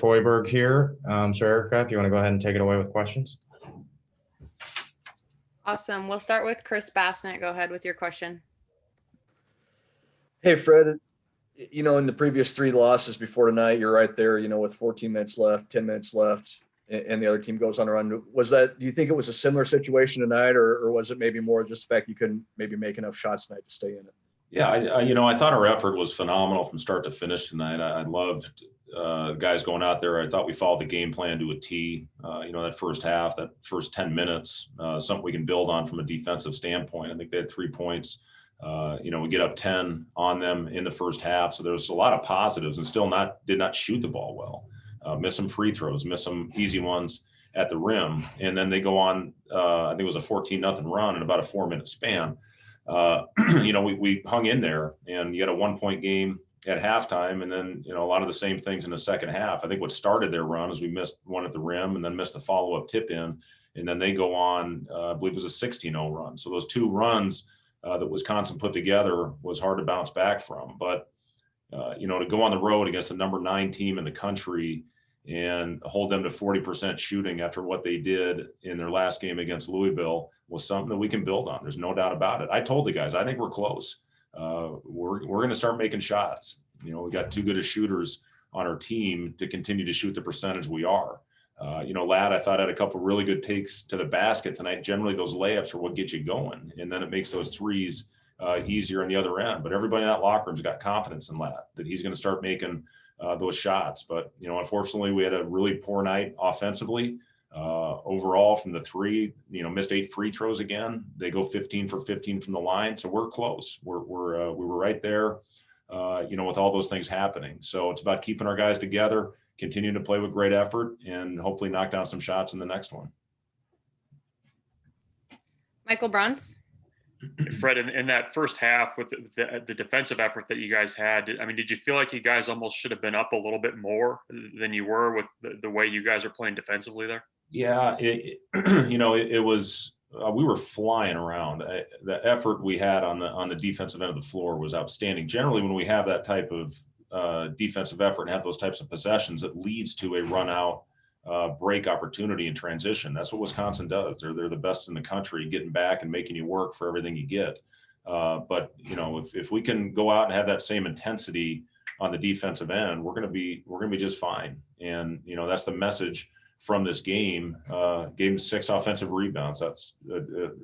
Hoiberg here. So Erica, if you want to go ahead and take it away with questions. Awesome. We'll start with Chris Bassnett. Go ahead with your question. Hey, Fred, in the previous 3 losses before tonight, you're right there, with 14 minutes left, 10 minutes left, and the other team goes on a run. Do you think it was a similar situation tonight, or was it maybe more just the fact you couldn't maybe make enough shots tonight to stay in it? Yeah, I thought our effort was phenomenal from start to finish tonight. I loved guys going out there. I thought we followed the game plan to a T. That first half, that first 10 minutes, something we can build on from a defensive standpoint. I think they had 3 points. We get up 10 on them in the first half. So there's a lot of positives, and still did not shoot the ball well. Miss some free throws, miss some easy ones at the rim. And then they go on, I think it was a 14-0 run in about a 4-minute span. We hung in there, and you had a 1-point game at halftime, and then, a lot of the same things in the second half. I think what started their run is we missed one at the rim and then missed the follow-up tip in. And then they go on, I believe it was a 16-0 run. So those 2 runs that Wisconsin put together was hard to bounce back from. But, to go on the road against the number 9 team in the country and hold them to 40% shooting after what they did in their last game against Louisville was something that we can build on. There's no doubt about it. I told the guys, I think we're close. We're going to start making shots. We got too good of shooters on our team to continue to shoot the percentage we are. Ladd, I thought, had a couple really good takes to the basket tonight. Generally, those layups are what get you going, and then it makes those threes easier on the other end. But everybody in that locker room's got confidence in Ladd that he's going to start making those shots. But, unfortunately, we had a really poor night offensively. Overall from the 3, missed 8 free throws again. They go 15 for 15 from the line. So we're close. We were right there, with all those things happening. So it's about keeping our guys together, continuing to play with great effort, and hopefully knock down some shots in the next one. Michael Bruns. Fred, in that first half with the defensive effort that you guys had, did you feel like you guys almost should have been up a little bit more than you were with the way you guys are playing defensively there? Yeah, it was we were flying around. The effort we had on the defensive end of the floor was outstanding. Generally, when we have that type of defensive effort and have those types of possessions, it leads to a run out break opportunity in transition. That's what Wisconsin does. They're the best in the country, getting back and making you work for everything you get. But if we can go out and have that same intensity on the defensive end, we're going to be just fine. And that's the message from this game. Gave 6 offensive rebounds. That's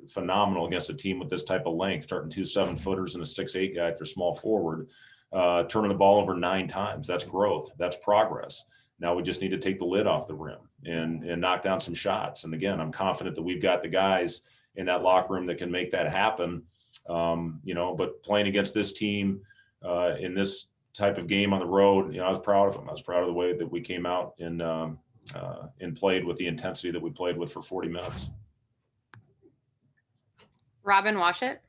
phenomenal against a team with this type of length, starting 2 7-footers and a 6'8" guy at their small forward, turning the ball over 9 times. That's growth. That's progress. Now we just need to take the lid off the rim and knock down some shots. And again, I'm confident that we've got the guys in that locker room that can make that happen. But playing against this team in this type of game on the road, I was proud of them. I was proud of the way that we came out and played with the intensity that we played with for 40 minutes. Robin Washut.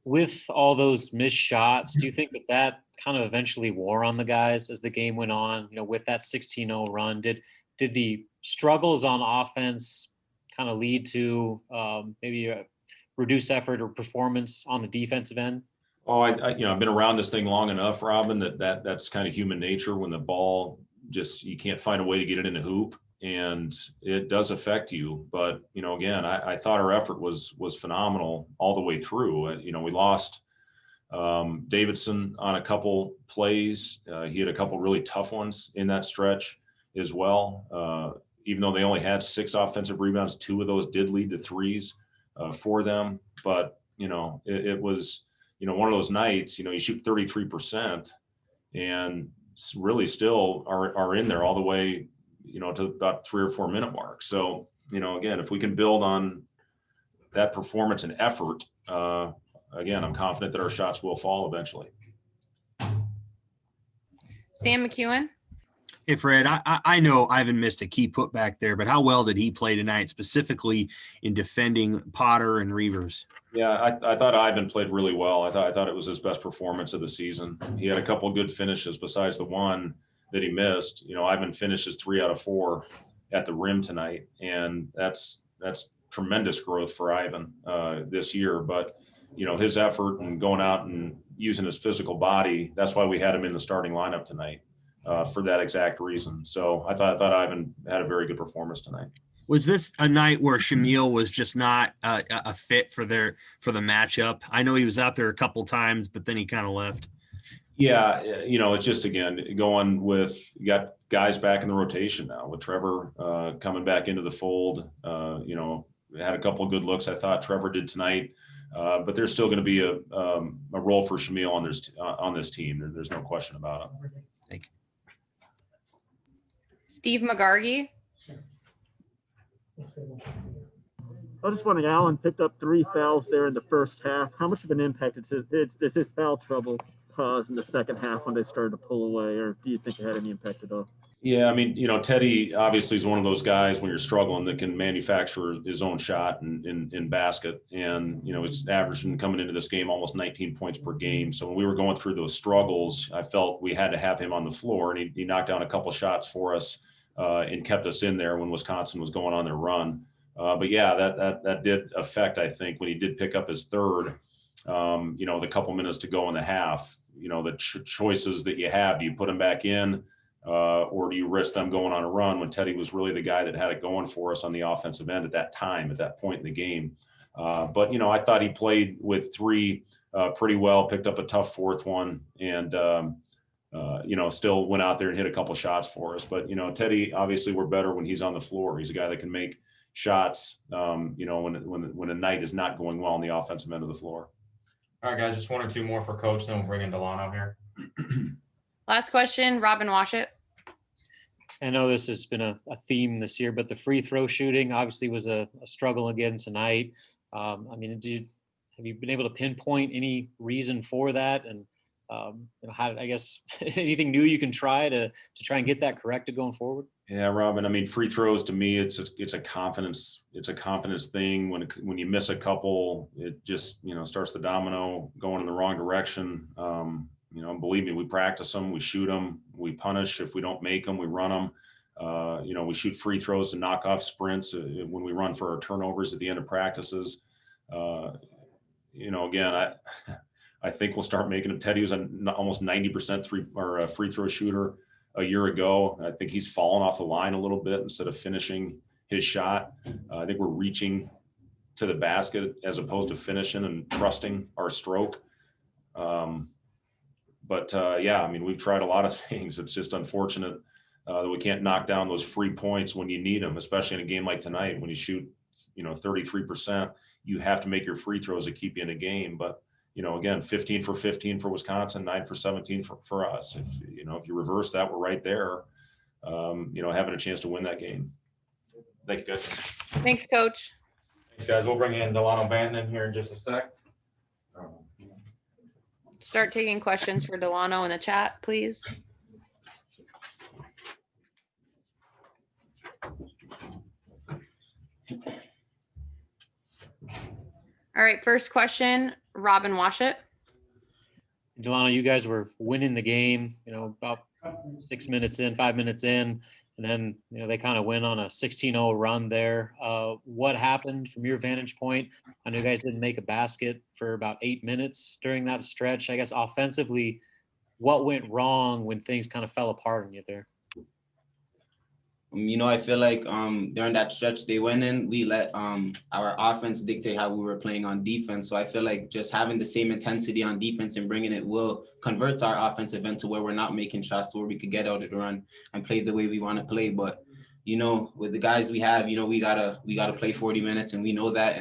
With all those missed shots, do you think that kind of eventually wore on the guys as the game went on? With that 16-0 run, did the struggles on offense kind of lead to maybe a reduced effort or performance on the defensive end? Oh, I've been around this thing long enough, Robin, that's kind of human nature. When the ball you can't find a way to get it in the hoop, and it does affect you. But, again, I thought our effort was phenomenal all the way through. We lost Davidson on a couple plays. He had a couple really tough ones in that stretch as well. Even though they only had 6 offensive rebounds, 2 of those did lead to threes for them. But, it was, one of those nights, you shoot 33% and really still are in there all the way, to about 3 or 4 minute mark. So, again, if we can build on that performance and effort, again, I'm confident that our shots will fall eventually. Sam McEwen. Hey, Fred, I know Ivan missed a key putback there, but how well did he play tonight, specifically in defending Potter and Reavers? Yeah, I thought Ivan played really well. I thought it was his best performance of the season. He had a couple of good finishes besides the one that he missed. Ivan finishes 3 out of 4 at the rim tonight, and that's tremendous growth for Ivan this year. But, his effort and going out and using his physical body, that's why we had him in the starting lineup tonight. for that exact reason. So I thought Ivan had a very good performance tonight. Was this a night where Shamil was just not a fit for the matchup? I know he was out there a couple times, but then he kind of left. Yeah, it's just, again, going with, you got guys back in the rotation now with Trevor coming back into the fold. Had a couple of good looks, I thought Trevor did tonight, but there's still going to be a role for Shamil on this team. There's no question about it. Thank you. Steve McGargy. I was just wondering, Allen picked up 3 fouls there in the first half. How much of an impact is his foul trouble cause in the second half when they started to pull away, or do you think it had any impact at all? Yeah, I mean, Teddy obviously is one of those guys when you're struggling that can manufacture his own shot in basket. And, it's averaging coming into this game almost 19 points per game. So when we were going through those struggles, I felt we had to have him on the floor, and he knocked down a couple shots for us and kept us in there when Wisconsin was going on their run. But yeah, that did affect, I think, when he did pick up his third, the couple minutes to go in the half, the choices that you have. Do you put him back in or do you risk them going on a run when Teddy was really the guy that had it going for us on the offensive end at that point in the game? But I thought he played with 3 pretty well, picked up a tough fourth one, and still went out there and hit a couple shots for us. But, Teddy, obviously we're better when he's on the floor. He's a guy that can make shots, when a night is not going well on the offensive end of the floor. All right, guys, just 1 or 2 more for Coach, then we'll bring in Delano here. Last question, Robin Washut. I know this has been a theme this year, but the free throw shooting obviously was a struggle again tonight. Have you been able to pinpoint any reason for that? And how, I guess, anything new you can try to try and get that corrected going forward? Yeah, Robin. I mean, free throws to me, it's a confidence thing. When you miss a couple, it just starts the domino going in the wrong direction. Believe me, we practice them, we shoot them, we punish if we don't make them, we run them. We shoot free throws to knock off sprints when we run for our turnovers at the end of practices. Again, I think we'll start making them. Teddy was almost 90% free throw shooter a year ago. I think he's fallen off the line a little bit instead of finishing his shot. I think we're reaching to the basket as opposed to finishing and trusting our stroke. We've tried a lot of things. It's just unfortunate that we can't knock down those free points when you need them, especially in a game like tonight when you shoot, 33%. You have to make your free throws to keep you in a game. But again, 15 for 15 for Wisconsin, 9 for 17 for us. If you reverse that, we're right there, having a chance to win that game. Thank you, guys. Thanks, Coach. Thanks, guys. We'll bring in Delano Banton in here in just a sec. Start taking questions for Delano in the chat, please. All right, first question, Robin Washut. Delano, you guys were winning the game, about 5 minutes in, and then, they kind of went on a 16-0 run there. What happened from your vantage point? I know you guys didn't make a basket for about 8 minutes during that stretch. I guess offensively, what went wrong when things kind of fell apart on you there? I feel like during that stretch they went in, we let our offense dictate how we were playing on defense. So I feel like just having the same intensity on defense and bringing it will convert our offensive end to where we're not making shots, to where we could get out of the run and play the way we want to play. But with the guys we have, we gotta play 40 minutes, and we know that,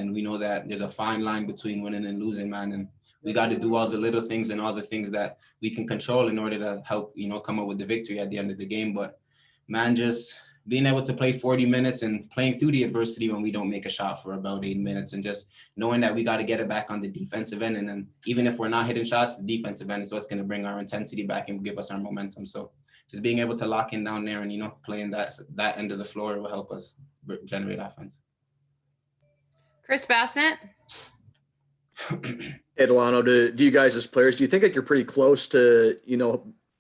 there's a fine line between winning and losing, man. And we got to do all the little things and all the things that we can control in order to help come up with the victory at the end of the game. But man, just being able to play 40 minutes and playing through the adversity when we don't make a shot for about 8 minutes, and just knowing that we got to get it back on the defensive end. And then even if we're not hitting shots, the defensive end is what's going to bring our intensity back and give us our momentum. So just being able to lock in down there and, playing that end of the floor will help us generate offense. Chris Bassnett. Hey, Delano, do you guys as players, do you think like you're pretty close to,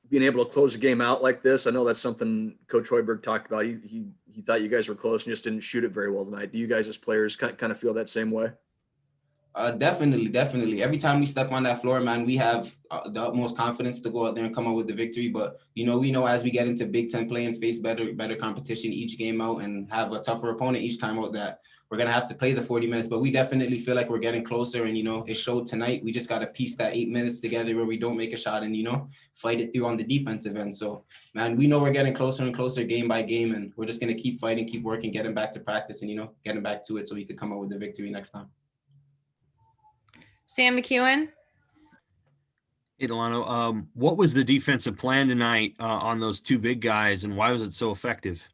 being able to close the game out like this? I know that's something Coach Hoiberg talked about. He thought you guys were close and just didn't shoot it very well tonight. Do you guys as players kind of feel that same way? Definitely. Every time we step on that floor, man, we have the utmost confidence to go out there and come out with the victory. But we know as we get into Big Ten play and face better competition each game out and have a tougher opponent each time out, that we're gonna have to play the 40 minutes. But we definitely feel like we're getting closer, and it showed tonight. We just got to piece that 8 minutes together where we don't make a shot and fight it through on the defensive end. So, man, we know we're getting closer and closer game by game, and we're just gonna keep fighting, keep working, getting back to practice, and getting back to it so we could come out with the victory next time. Sam McEwen. Hey, Delano, what was the defensive plan tonight on those two big guys, and why was it so effective?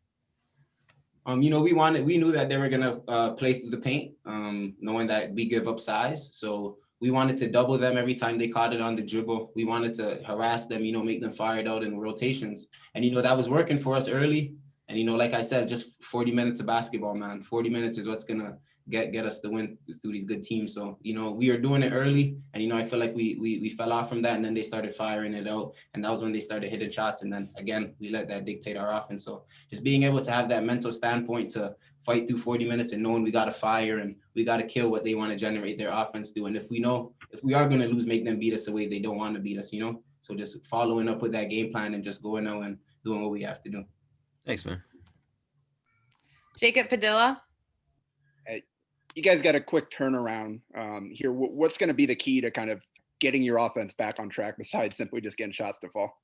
We knew that they were gonna play through the paint, knowing that we give up size. So we wanted to double them every time they caught it on the dribble. We wanted to harass them, make them fired out in rotations. And that was working for us early. And like I said, just 40 minutes of basketball, man. 40 minutes is what's gonna get us the win through these good teams. So we are doing it early, and I feel like we fell off from that, and then they started firing it out, and that was when they started hitting shots, and then again we let that dictate our offense. So just being able to have that mental standpoint to fight through 40 minutes and knowing we got to fire and we got to kill what they want to generate their offense through. And if we are going to lose, make them beat us the way they don't want to beat us. So just following up with that game plan and just going out and doing what we have to do. Thanks, man. Jacob Padilla. You guys got a quick turnaround here. What's going to be the key to kind of getting your offense back on track besides simply just getting shots to fall?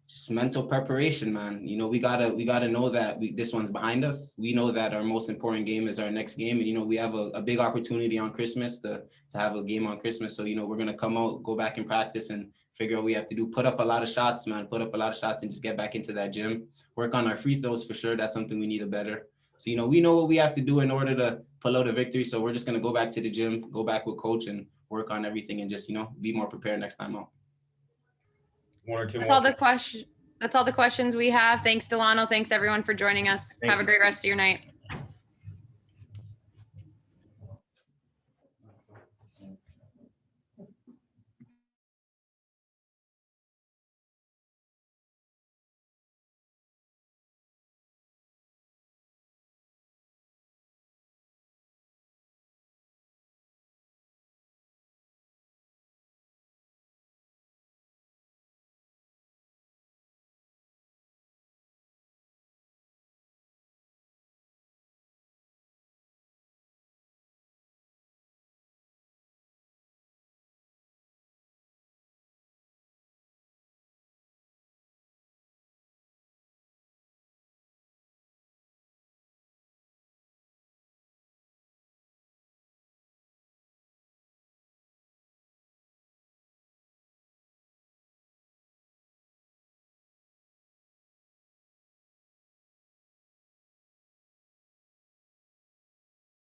Just mental preparation, man. We gotta know that this one's behind us. We know that our most important game is our next game, and we have a big opportunity on Christmas to have a game on Christmas. So we're gonna come out, go back and practice, and figure out what we have to do. Put up a lot of shots, man. Put up a lot of shots, and just get back into that gym. Work on our free throws for sure. That's something we need to better. So we know what we have to do in order to pull out a victory. So we're just gonna go back to the gym, go back with coach, and work on everything, and just be more prepared next time out. One or two That's more. all the questions we have. Thanks, Delano. Thanks everyone for joining us. Thank Have a you. great rest of your night.